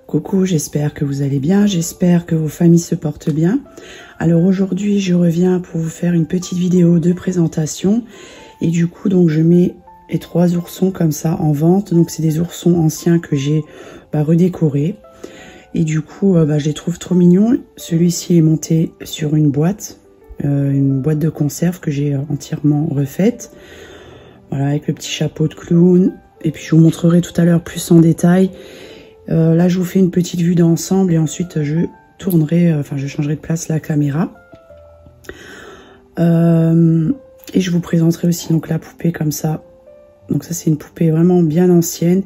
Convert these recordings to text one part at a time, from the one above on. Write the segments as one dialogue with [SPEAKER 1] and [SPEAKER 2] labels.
[SPEAKER 1] Coucou, j'espère que vous allez bien, j'espère que vos familles se portent bien. Alors aujourd'hui, je reviens pour vous faire une petite vidéo de présentation. Et du coup, donc je mets les 3 oursons comme ça en vente. Donc c'est des oursons anciens que j'ai redécorés. Et du coup, je les trouve trop mignons. Celui-ci est monté sur une boîte de conserve que j'ai entièrement refaite. Voilà, avec le petit chapeau de clown. Et puis je vous montrerai tout à l'heure plus en détail. Là, je vous fais une petite vue d'ensemble et ensuite je tournerai, je changerai de place la caméra. Et je vous présenterai aussi donc la poupée comme ça. Donc ça, c'est une poupée vraiment bien ancienne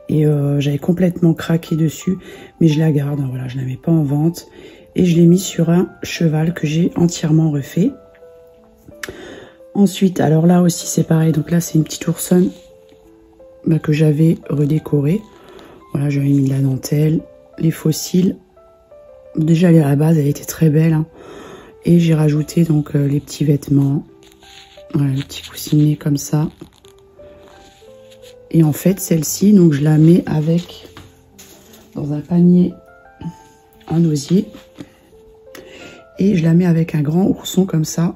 [SPEAKER 1] et j'avais complètement craqué dessus, mais je la garde. Voilà, je la mets pas en vente et je l'ai mis sur un cheval que j'ai entièrement refait. Ensuite, alors là aussi c'est pareil. Donc là, c'est une petite oursonne que j'avais redécorée. Voilà, j'avais mis de la dentelle, les fossiles. Déjà, à la base, elle était très belle. Hein. Et j'ai rajouté donc les petits vêtements. Voilà, les petits coussinets comme ça. Et en fait, celle-ci, donc je la mets avec dans un panier en osier. Et je la mets avec un grand ourson comme ça.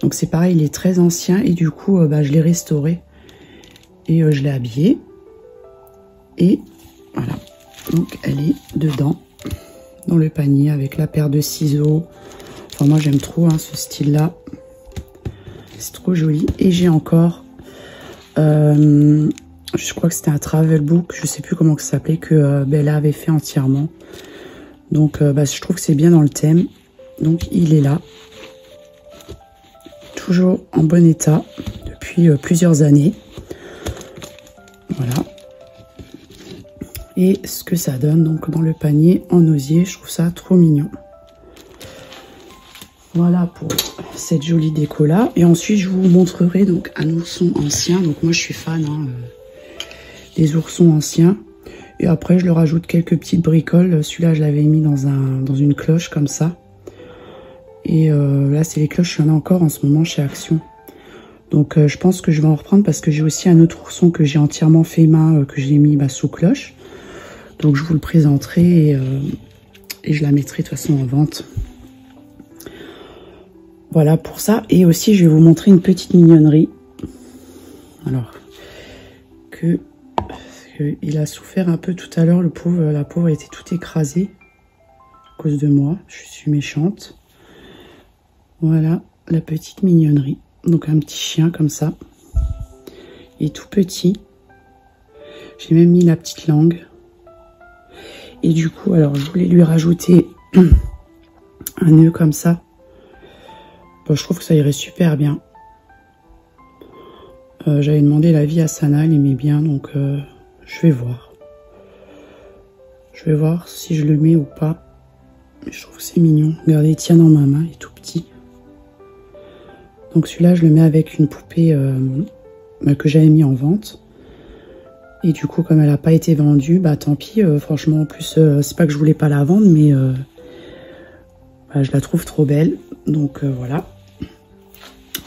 [SPEAKER 1] Donc c'est pareil, il est très ancien. Et du coup, je l'ai restauré. Et je l'ai habillé. Et voilà, donc elle est dedans, dans le panier, avec la paire de ciseaux. Enfin, moi j'aime trop ce style-là. C'est trop joli. Et j'ai encore, je crois que c'était un travel book, je sais plus comment ça s'appelait, que Bella avait fait entièrement. Donc je trouve que c'est bien dans le thème. Donc il est là. Toujours en bon état, depuis plusieurs années. Voilà. Et ce que ça donne donc dans le panier en osier, je trouve ça trop mignon. Voilà pour cette jolie déco là. Et ensuite je vous montrerai donc un ourson ancien. Donc moi je suis fan des oursons anciens. Et après je leur ajoute quelques petites bricoles. Celui-là je l'avais mis dans une cloche comme ça. Et là c'est les cloches, il y en a encore en ce moment chez Action. Donc je pense que je vais en reprendre parce que j'ai aussi un autre ourson que j'ai entièrement fait main, que j'ai mis sous cloche. Donc je vous le présenterai et je la mettrai de toute façon en vente. Voilà pour ça. Et aussi je vais vous montrer une petite mignonnerie. Alors il a souffert un peu tout à l'heure, le pauvre. La pauvre était toute écrasée à cause de moi. Je suis méchante. Voilà la petite mignonnerie. Donc un petit chien comme ça. Il est tout petit. J'ai même mis la petite langue. Et du coup, alors je voulais lui rajouter un nœud comme ça. Bon, je trouve que ça irait super bien. J'avais demandé l'avis à Sana, elle aimait bien, donc je vais voir. Je vais voir si je le mets ou pas. Mais je trouve que c'est mignon. Regardez, il tient dans ma main, il est tout petit. Donc celui-là, je le mets avec une poupée que j'avais mis en vente. Et du coup, comme elle n'a pas été vendue, tant pis. Franchement, en plus, c'est pas que je voulais pas la vendre, mais je la trouve trop belle. Donc voilà.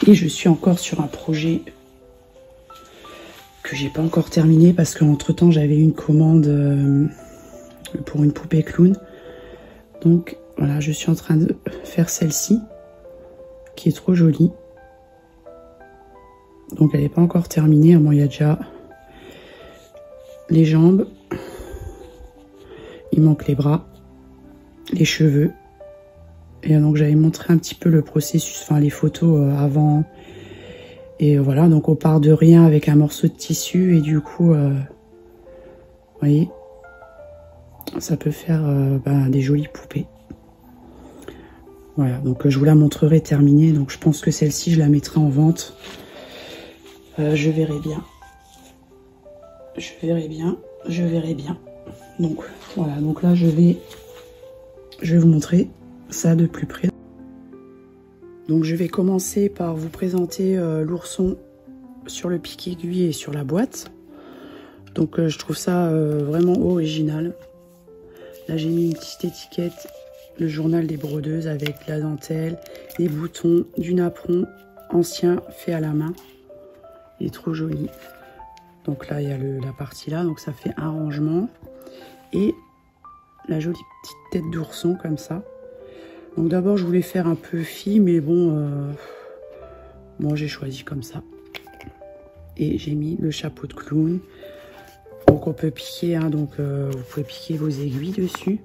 [SPEAKER 1] Et je suis encore sur un projet que j'ai pas encore terminé parce qu'entre temps, j'avais une commande pour une poupée clown. Donc voilà, je suis en train de faire celle-ci, qui est trop jolie. Donc elle n'est pas encore terminée. Bon, il y a déjà les jambes, il manque les bras, les cheveux. Et donc j'avais montré un petit peu le processus, les photos avant. Et voilà, donc on part de rien avec un morceau de tissu et du coup, vous voyez, ça peut faire des jolies poupées. Voilà, donc je vous la montrerai terminée. Donc je pense que celle-ci, je la mettrai en vente. Je verrai bien. Je verrai bien. Donc voilà, donc là je vais vous montrer ça de plus près. Donc je vais commencer par vous présenter l'ourson sur le pic aiguille et sur la boîte. Donc je trouve ça vraiment original. Là j'ai mis une petite étiquette, le journal des brodeuses avec de la dentelle, des boutons, du napperon ancien fait à la main. Il est trop joli. Donc là, il y a la partie là, donc ça fait un rangement. Et la jolie petite tête d'ourson comme ça. Donc d'abord je voulais faire un peu fille, mais bon, bon j'ai choisi comme ça. Et j'ai mis le chapeau de clown. Donc on peut piquer, hein, donc vous pouvez piquer vos aiguilles dessus.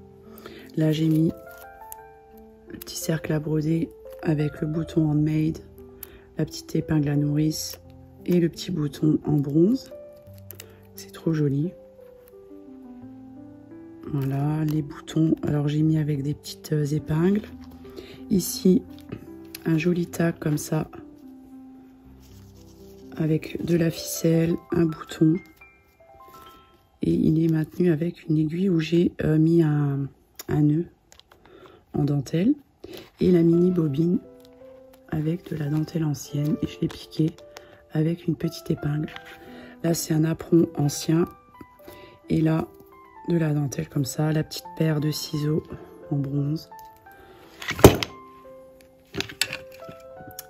[SPEAKER 1] Là j'ai mis le petit cercle à broder avec le bouton handmade, la petite épingle à nourrice et le petit bouton en bronze. C'est trop joli. Voilà les boutons. Alors j'ai mis avec des petites épingles. Ici un joli tac comme ça avec de la ficelle, un bouton. Et il est maintenu avec une aiguille où j'ai mis un nœud en dentelle et la mini bobine avec de la dentelle ancienne, et je l'ai piqué avec une petite épingle. Là c'est un apron ancien et là de la dentelle comme ça, la petite paire de ciseaux en bronze.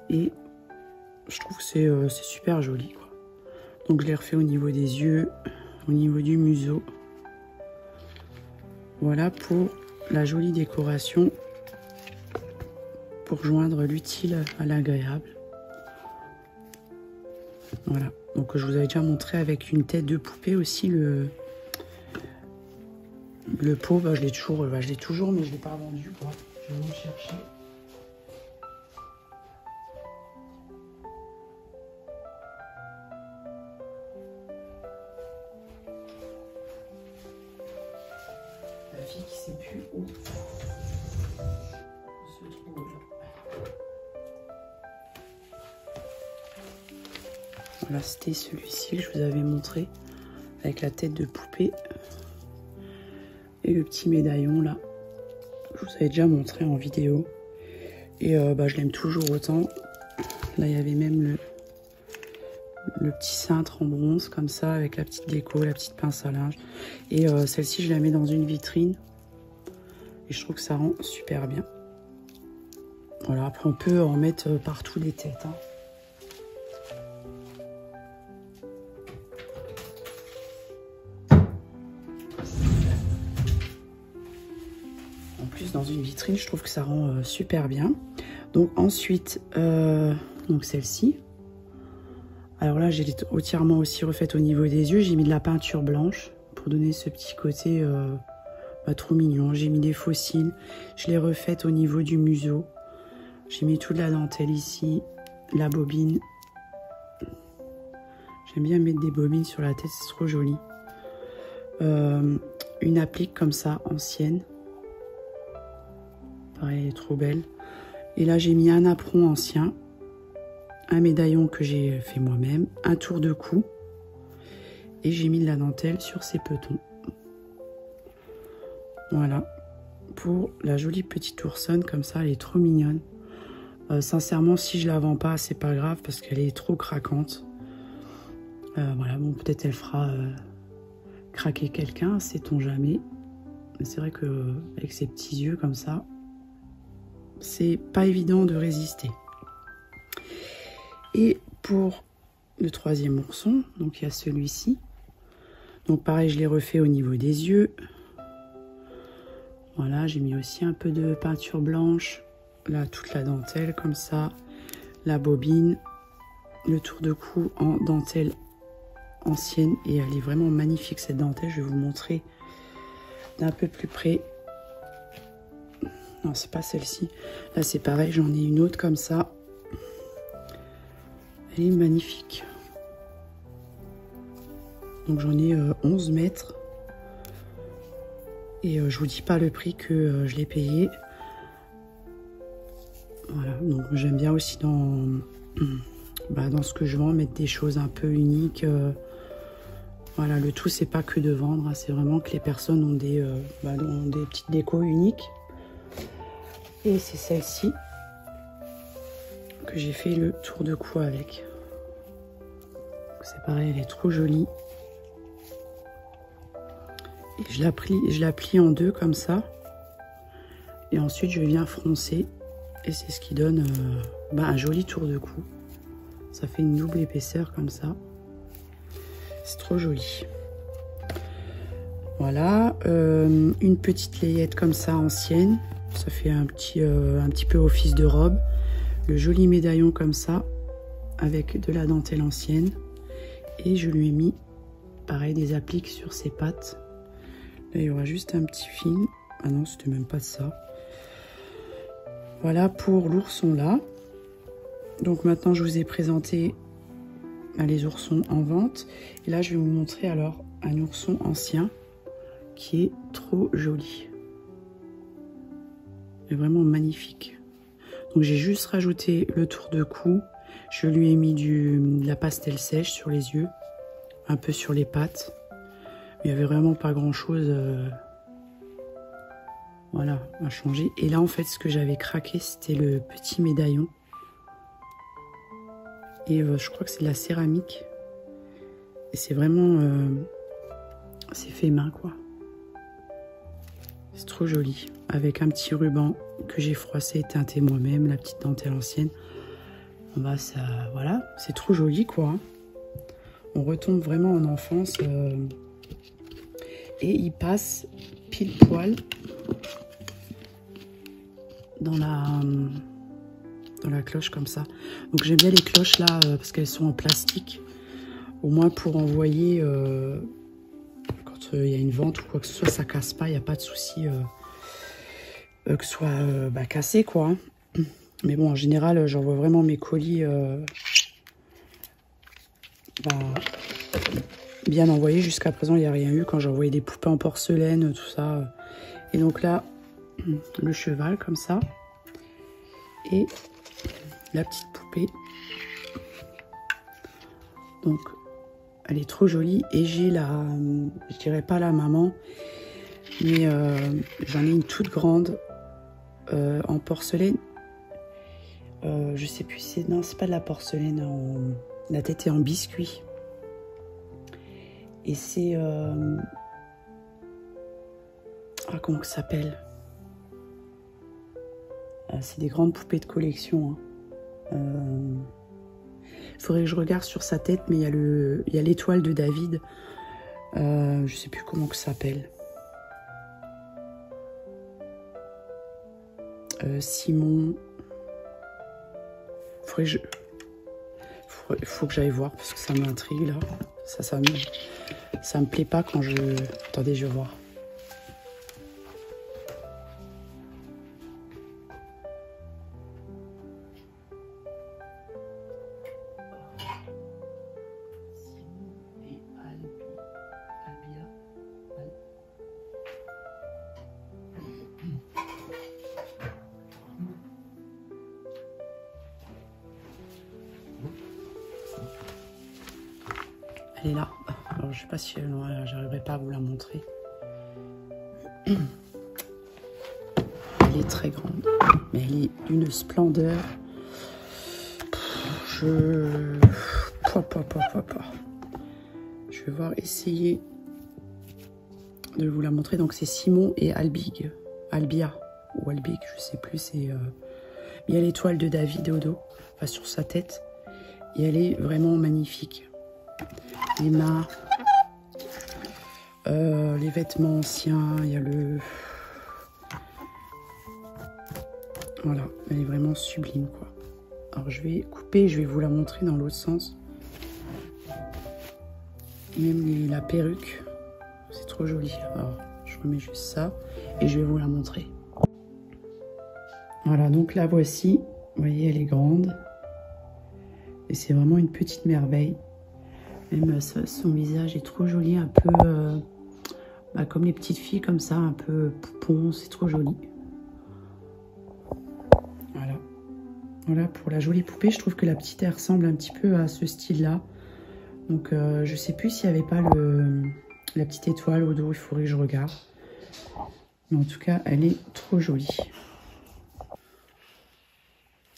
[SPEAKER 1] Et je trouve que c'est super joli, quoi. Donc je l'ai refait au niveau des yeux, au niveau du museau. Voilà pour la jolie décoration, pour joindre l'utile à l'agréable. Voilà, donc je vous avais déjà montré avec une tête de poupée aussi le pot. Bah, je l'ai toujours, mais je l'ai pas vendu, quoi. Je vais vous le chercher. La fille qui sait plus où se trouve. Voilà, c'était celui-ci que je vous avais montré avec la tête de poupée et le petit médaillon là. Je vous avais déjà montré en vidéo et bah, je l'aime toujours autant. Là il y avait même le petit cintre en bronze comme ça avec la petite déco, la petite pince à linge. Et celle-ci je la mets dans une vitrine et je trouve que ça rend super bien. Voilà, après on peut en mettre partout les têtes, hein. En plus dans une vitrine je trouve que ça rend super bien. Donc ensuite donc celle-ci. Alors là, j'ai entièrement aussi refaite au niveau des yeux. J'ai mis de la peinture blanche pour donner ce petit côté trop mignon. J'ai mis des fossiles. Je l'ai refaite au niveau du museau. J'ai mis toute la dentelle ici, la bobine. J'aime bien mettre des bobines sur la tête, c'est trop joli. Une applique comme ça, ancienne. Pareil, elle est trop belle. Et là, j'ai mis un apron ancien. Un médaillon que j'ai fait moi-même, un tour de cou et j'ai mis de la dentelle sur ces petons. Voilà, pour la jolie petite oursonne comme ça, elle est trop mignonne. Sincèrement, si je la vends pas, c'est pas grave parce qu'elle est trop craquante. Voilà, bon, peut-être elle fera craquer quelqu'un, sait-on jamais. Mais c'est vrai que avec ses petits yeux comme ça, c'est pas évident de résister. Et pour le troisième ourson, donc il y a celui-ci. Donc pareil, je l'ai refait au niveau des yeux. Voilà, j'ai mis aussi un peu de peinture blanche. Là, toute la dentelle comme ça. La bobine. Le tour de cou en dentelle ancienne. Et elle est vraiment magnifique cette dentelle. Je vais vous montrer d'un peu plus près. Non, c'est pas celle-ci. Là, c'est pareil, j'en ai une autre comme ça. Elle est magnifique. Donc j'en ai 11 mètres. Et je vous dis pas le prix que je l'ai payé. Voilà, donc j'aime bien aussi dans ce que je vends, mettre des choses un peu uniques. Voilà, le tout c'est pas que de vendre, hein, c'est vraiment que les personnes ont des petites décos uniques. Et c'est celle-ci que j'ai fait le tour de cou avec. C'est pareil, elle est trop jolie. Et je la plie en deux comme ça. Et ensuite je viens froncer. Et c'est ce qui donne un joli tour de cou. Ça fait une double épaisseur comme ça. C'est trop joli. Voilà, une petite layette comme ça ancienne, ça fait un petit peu office de robe. Le joli médaillon comme ça, avec de la dentelle ancienne. Et je lui ai mis, pareil, des appliques sur ses pattes. Là, il y aura juste un petit film. Ah non, c'était même pas ça. Voilà pour l'ourson là. Donc maintenant, je vous ai présenté les oursons en vente. Et là, je vais vous montrer alors un ourson ancien qui est trop joli. Il est vraiment magnifique. Donc j'ai juste rajouté le tour de cou. Je lui ai mis de la pastel sèche sur les yeux, un peu sur les pattes. Il n'y avait vraiment pas grand chose voilà, à changer. Et là en fait ce que j'avais craqué c'était le petit médaillon. Et je crois que c'est de la céramique. Et c'est vraiment... c'est fait main quoi. C'est trop joli. Avec un petit ruban que j'ai froissé et teinté moi-même, la petite dentelle ancienne. Bah ça, voilà, c'est trop joli quoi. On retombe vraiment en enfance. Et il passe pile poil dans la cloche comme ça. Donc j'aime bien les cloches là parce qu'elles sont en plastique. Au moins pour envoyer quand il y a une vente ou quoi que ce soit, ça casse pas, il n'y a pas de souci que ce soit cassé quoi. Mais bon, en général, j'envoie vraiment mes colis bien envoyés. Jusqu'à présent, il n'y a rien eu quand j'ai envoyé des poupées en porcelaine, tout ça. Et donc là, le cheval comme ça. Et la petite poupée. Donc, elle est trop jolie. Et j'ai je dirais pas la maman, mais j'en ai une toute grande en porcelaine. Je sais plus si non, c'est pas de la porcelaine, la tête est en biscuit. Et c'est comment ça s'appelle? C'est des grandes poupées de collection. Il faudrait que je regarde sur sa tête, mais il y a l'étoile de David. Je sais plus comment que ça s'appelle. Simon. Faut que j'aille voir parce que ça m'intrigue là. Ça me plaît pas quand je... Attendez, je vais voir. Elle est là. Alors, je sais pas si j'arriverai pas à vous la montrer. Elle est très grande, mais elle est d'une splendeur. Je vais voir, essayer de vous la montrer. Donc c'est Simon et Albia ou Albig, je sais plus. C'est il y a l'étoile de David au dos, enfin sur sa tête, et elle est vraiment magnifique. Les mains, les vêtements anciens, il y a le... Voilà, elle est vraiment sublime, quoi. Alors, je vais couper, je vais vous la montrer dans l'autre sens. Même la perruque, c'est trop joli. Alors, je remets juste ça et je vais vous la montrer. Voilà, donc la voici. Vous voyez, elle est grande. Et c'est vraiment une petite merveille. Même son visage est trop joli, un peu comme les petites filles comme ça, un peu poupon, c'est trop joli. Voilà. Voilà pour la jolie poupée. Je trouve que la petite elle ressemble un petit peu à ce style-là. Donc je sais plus s'il n'y avait pas la petite étoile au dos, il faudrait que je regarde. Mais en tout cas, elle est trop jolie.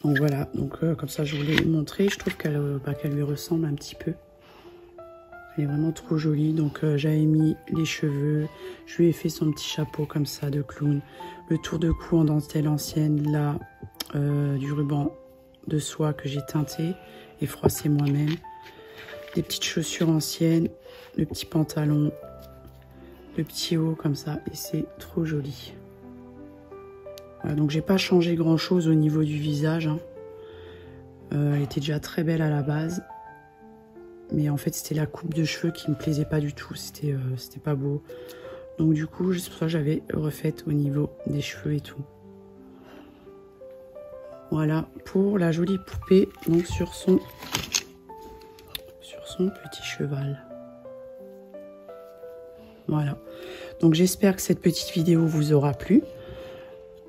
[SPEAKER 1] Donc voilà, donc comme ça je vous l'ai montré. Je trouve qu'elle lui ressemble un petit peu. Elle est vraiment trop jolie. Donc j'avais mis les cheveux, je lui ai fait son petit chapeau comme ça de clown, le tour de cou en dentelle ancienne, là du ruban de soie que j'ai teinté et froissé moi-même, des petites chaussures anciennes, le petit pantalon le petit haut comme ça. Et c'est trop joli. Voilà, donc j'ai pas changé grand chose au niveau du visage. Hein. Elle était déjà très belle à la base. Mais en fait c'était la coupe de cheveux qui me plaisait pas du tout. C'était pas beau. Donc du coup c'est pour ça que j'avais refait au niveau des cheveux et tout. Voilà pour la jolie poupée. Donc sur son petit cheval. Voilà. Donc j'espère que cette petite vidéo vous aura plu.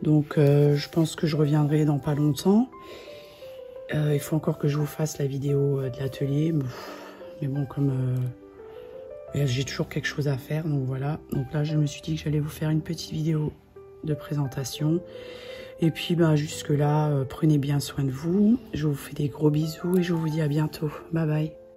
[SPEAKER 1] Donc je pense que je reviendrai dans pas longtemps. Il faut encore que je vous fasse la vidéo de l'atelier. Mais bon, comme j'ai toujours quelque chose à faire, donc voilà. Donc là, je me suis dit que j'allais vous faire une petite vidéo de présentation. Et puis, jusque là, prenez bien soin de vous. Je vous fais des gros bisous et je vous dis à bientôt. Bye bye.